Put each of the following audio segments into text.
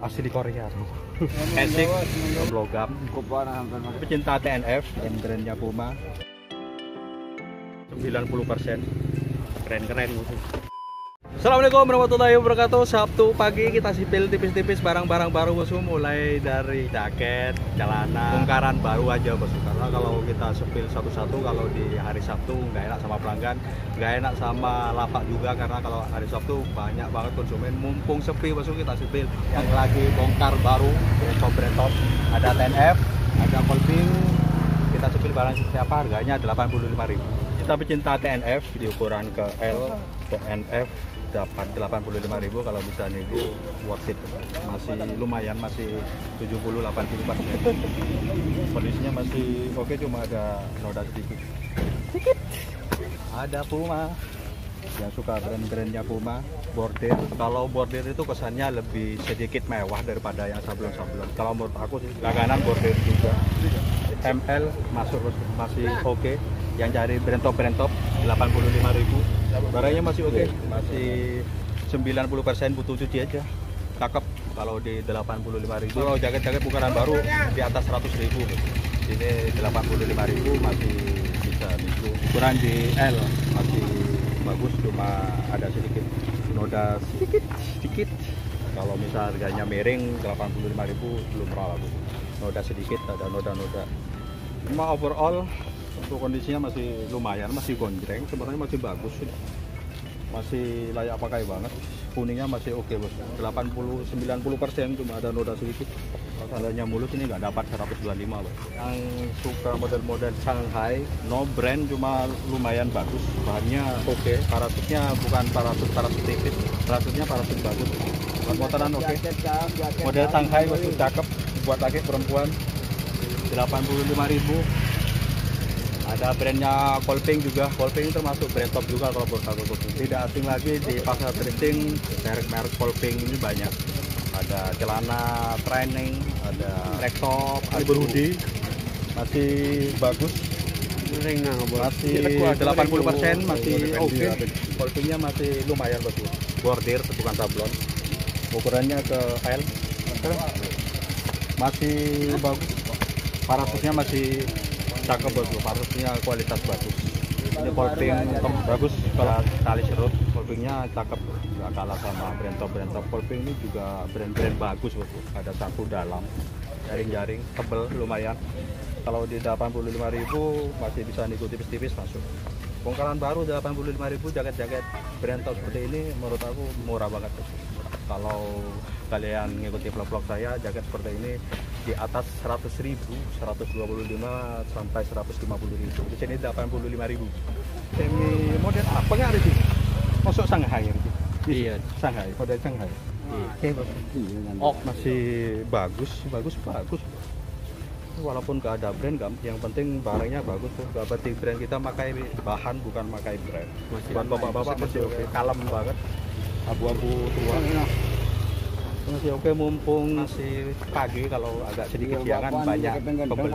Asli Korea tuh. Esik, logam. Pecinta TNF dan brandnya Puma. 90% keren-keren. Assalamualaikum warahmatullahi wabarakatuh. Sabtu pagi kita sipil tipis-tipis barang-barang baru bosku, mulai dari jaket, celana, bongkaran baru aja bosku. Karena kalau kita sepil satu-satu, kalau di hari Sabtu nggak enak sama pelanggan, nggak enak sama lapak juga, karena kalau hari Sabtu banyak banget konsumen. Mumpung sepi bosku, kita sipil yang lagi bongkar baru, top ada TNF, ada Kolping. Kita sepil barang siapa, harganya 85.000. Kita pecinta TNF di ukuran ke L, TNF dapat 85.000. kalau bisa nego worth it, masih lumayan, masih 70-80%. Kondisinya masih oke, cuma ada noda sedikit. Ada Puma, yang suka brand-brandnya Puma, bordir. Kalau bordir itu kesannya lebih sedikit mewah daripada yang sablon-sablon. Kalau menurut aku sih langganan bordir juga. ML masuk masih oke. Yang cari brand top 85.000. Barangnya masih oke, masih 90% butuh cuci aja. Cakep kalau di 85.000. Kalau jaket-jaket bukaran baru di atas 100.000. Ini 85.000 masih bisa nego. Ukuran di L masih bagus, cuma ada sedikit noda sedikit. Kalau misal harganya miring 85.000 belum terlalu. Noda sedikit, ada noda-noda. Cuma overall untuk kondisinya masih lumayan, masih gonjreng, sebenarnya masih bagus, masih layak pakai banget. Kuningnya masih oke bos, 80-90%, cuma ada noda sedikit. Kalau seandainya mulus ini nggak dapat 125 bos. Yang suka model-model Shanghai, no brand, cuma lumayan bagus, bahannya oke. Parasutnya bukan parasut tipis, parasutnya parasut bagus. Buat motoran oke. Model Shanghai masih cakep, buat laki perempuan 85.000. Ada brandnya Kolping juga. Kolping termasuk brand top juga kalau menurut aku. Tidak asing lagi di pasar thrifting, merek-merek Kolping ini banyak. Ada celana training, ada track top, ada berhoodie, masih bagus. Masih 80%, masih oke. Kolpingnya masih lumayan bagus. Bordir, bukan sablon. Ukurannya ke L, masih bagus. Parasutnya masih cakep bagus, parasutnya kualitas bagus. Ini Kolping bagus, kalau tali serut Kolpingnya cakep, nggak kalah sama brand top. Kolping ini juga brand-brand bagus bagus. Ada saku dalam, jaring-jaring tebel lumayan. Kalau di 85.000 masih bisa nego tipis-tipis masuk. Bongkaran baru 85.000, jaket-jaket brand top seperti ini menurut aku murah banget. Kalau kalian ngikuti vlog-vlog saya, jaket seperti ini di atas 100.000, 125 sampai 150.000. Di sini 85.000. Ini model apa nggak ada sih? Masuk Shanghai ini. Iya, Shanghai, model Shanghai. Iya. Oh, masih bagus. Walaupun nggak ada brand, yang penting barangnya bagus tuh. Nggak penting brand, kita pakai bahan bukan pakai brand. Buat bapak-bapak masih oke, kalem banget. Abu-abu tua. Masih oke, mumpung masih pagi, kalau agak sedikit siangan banyak pembeli.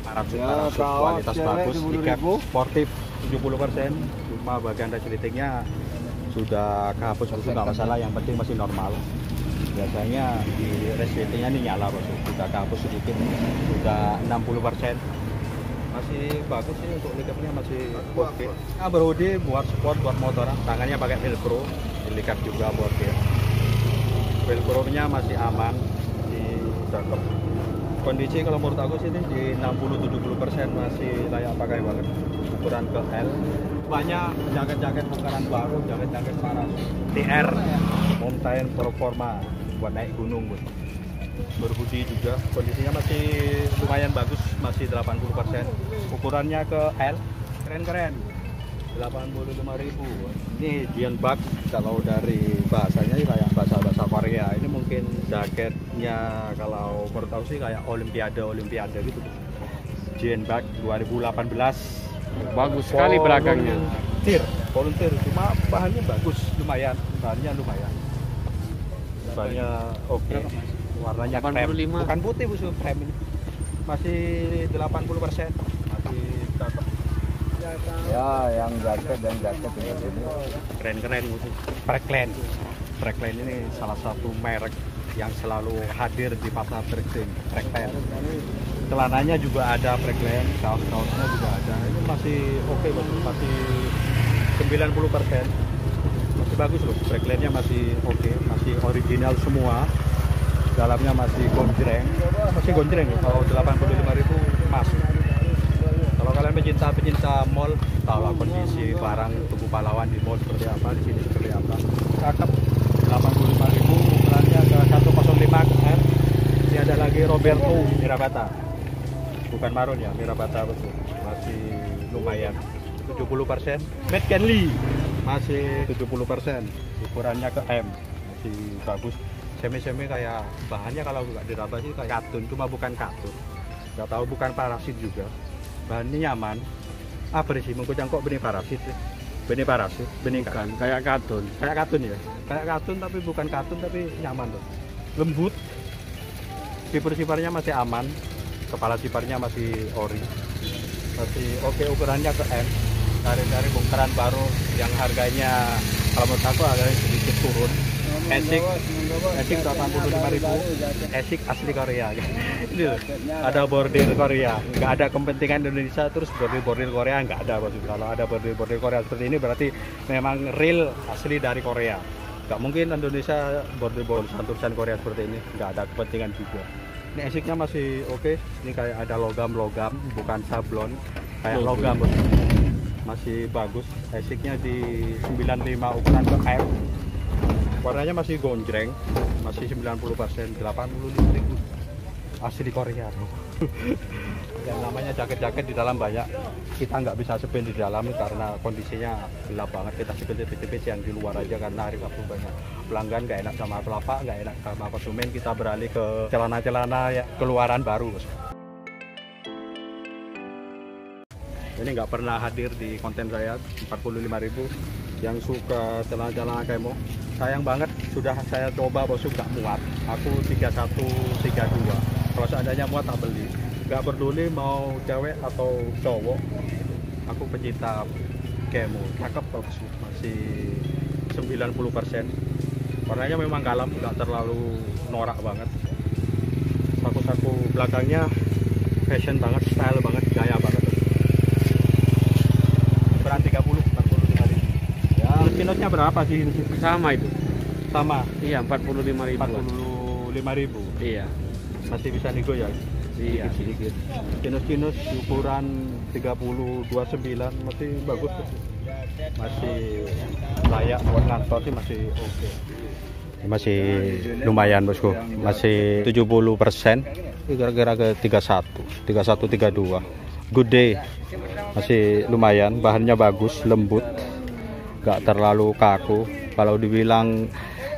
Parasut kualitas bagus, ikat sportif 70%, cuma bagian resletingnya sudah kehapus, itu nggak masalah, yang penting masih normal. Biasanya di resletingnya ini nyala bos, sudah kehapus sedikit, sudah 60%. Masih bagus sih, untuk likapnya masih oke. Nah, berhoodie buat sport, buat motoran, tangannya pakai velcro, dilikat juga bordir. Velcro-nya masih aman, di cakep. Kondisi kalau menurut aku sih di 60-70% masih layak pakai banget. Ukuran ke L. Banyak jaket-jaket bongkaran baru, jaket-jaket parasut. TR, Mountain Performa, buat naik gunung bos. Berhoodie juga, kondisinya masih lumayan bagus, masih 80%. Ukurannya ke L, keren-keren, 85.000. Ini Jeonbuk, kalau dari bahasanya kayak bahasa Korea. Ini mungkin jaketnya kalau menurut aku sih kayak Olimpiade gitu. Jeonbuk 2018. Bagus sekali belakangnya. Volunteer, cuma bahannya bagus, lumayan. Bahannya oke. Warnanya krem, bukan putih busuk, krem ini. Masih 80%, masih cakep. Ya, yang jaket ini. Keren-keren musuh. Trekline ini salah satu merek yang selalu hadir di pasar trekking. Celananya juga ada Trekline, kaos-kaosnya juga ada. Ini masih oke, masih 90%. Masih bagus loh, Trekline-nya masih oke, masih original semua. Dalamnya masih gonjreng ya. Kalau 85.000 masuk. Kalau kalian pecinta mall, tahu kondisi barang Tugu Pahlawan di mall seperti apa, di sini seperti apa. Cakep. 85.000 ukurannya ke 105 R. Ini ada lagi Roberto Mirabata. Bukan marun ya, Mirabata betul. Masih lumayan. 70%. Matt Kenley masih 70%. Ukurannya ke M. Masih bagus. Semi kayak bahannya kalau nggak diraba sih kayak katun, cuma bukan katun. Nggak tahu bukan parasit juga. Bahannya nyaman. Apa sih mengkucang kok benih parasit? Benih parasit, benih Bukan, kayak katun. kayak katun ya. Kayak katun tapi bukan katun tapi nyaman tuh. Lembut. Sipar-siparnya masih aman. Kepala siparnya masih ori. Masih oke, ukurannya ke M. Dari bongkaran baru yang harganya kalau menurut aku agak sedikit turun. Esik 85.000. Esik asli Korea. Ini loh, ada bordir Korea. Nggak ada kepentingan Indonesia terus bordir Korea nggak ada bos. Kalau ada bordir Korea seperti ini berarti memang real asli dari Korea. Nggak mungkin Indonesia bordir tulisan Korea seperti ini. Nggak ada kepentingan juga. Ini esiknya masih oke. Ini kayak ada logam, bukan sablon. Kayak logam bos. Masih bagus. Esiknya di 95 ukuran ke M. Warnanya masih gonjreng, masih 90%, 85.000 asli Korea. Yang namanya jaket-jaket di dalam banyak, kita nggak bisa sepin di dalam karena kondisinya gelap banget. Kita sepin tipis-tipis yang di luar aja karena hari Sabtu banyak pelanggan nggak enak sama kelapa, nggak enak sama konsumen. Kita beralih ke celana-celana ya, keluaran baru. Ini nggak pernah hadir di konten saya, 45.000. Yang suka celana-celana kemo, sayang banget sudah saya coba bos, nggak muat. Aku 31, 32. Kalau seandainya muat tak beli. Nggak peduli mau cewek atau cowok. Aku pecinta kemo, cakep bagus, masih 90%. Warnanya memang kalem, nggak terlalu norak banget. Saku-saku belakangnya fashion banget, style banget, gaya banget. Beran 30. Pinotnya berapa sih? Sama itu. Sama. Iya, 45.000. 45.000. Iya. Masih bisa nego ya? Iya. Sedikit. Kinos ukuran 30-29 masih bagus tuh. Masih layak buat ngantor sih, masih oke. Masih lumayan bosku. Masih 70%. Kira-kira ke 31, 32. Good day. Masih lumayan, bahannya bagus, lembut. Nggak terlalu kaku. Kalau dibilang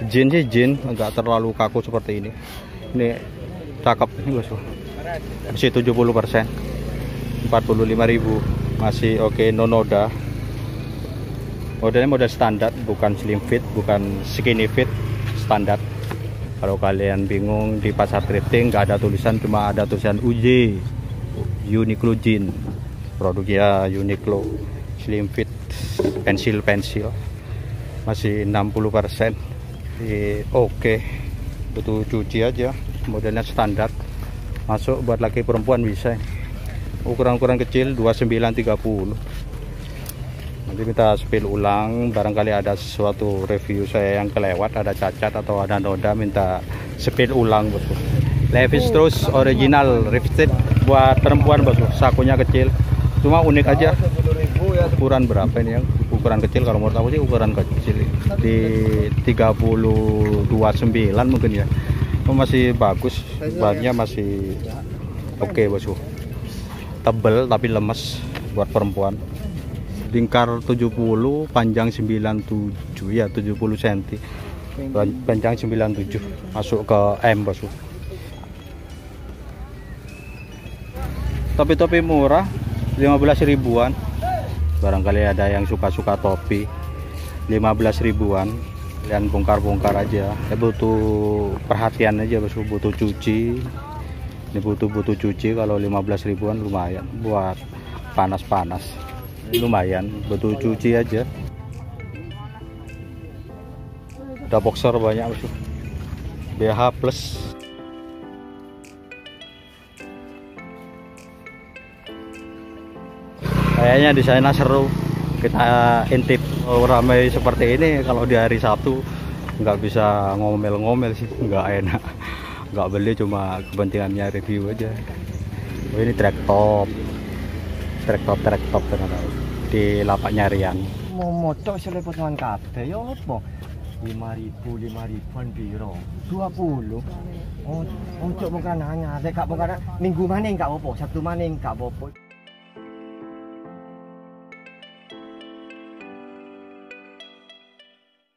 jin sih jin, nggak terlalu kaku seperti ini. Ini cakep ini bosku. Masih 70%. 45.000. Masih oke, no noda. Modelnya model standar, bukan slim fit, bukan skinny fit, standar. Kalau kalian bingung di pasar thrifting nggak ada tulisan, cuma ada tulisan UJ, Uniqlo Jean. Produknya Uniqlo, slim fit, pensil masih 60%. Oke, butuh cuci aja, modelnya standar, masuk buat laki perempuan bisa. Ukuran kecil 29-30. Nanti kita spill ulang, barangkali ada sesuatu review saya yang kelewat, ada cacat atau ada noda, minta spill ulang bosku. Levi's Strauss original lipstick buat perempuan bosku, sakunya kecil, cuma unik aja. Ukuran berapa ini yang ukuran kecil? Kalau menurut aku sih ukuran kecil di 30-29 mungkin ya. Masih bagus, bahannya masih oke bosku. Tebel tapi lemes buat perempuan. Lingkar 70, panjang 97 ya, 70 cm. Panjang 97, masuk ke M bosku. Topi-topi murah 15 ribuan. Barangkali ada yang suka-suka topi, 15 ribuan. Dan bongkar-bongkar aja. Ya butuh perhatian aja bosku, butuh cuci. Ini butuh cuci. Kalau 15 ribuan lumayan buat panas-panas. lumayan, butuh cuci aja. Ada boxer banyak musuh. BH plus. Kayaknya di sana seru. Kita intip ramai seperti ini kalau di hari Sabtu nggak bisa ngomel-ngomel sih, nggak enak. Nggak beli cuma kepentingannya review aja. Oh, ini trek top ternyata di lapak nyarian. Mau motor selepotan kabeh ya apa? 5.000-an biro 20 untuk bukan hanya gak bukan minggu maning gak apa, Sabtu maning gak apa.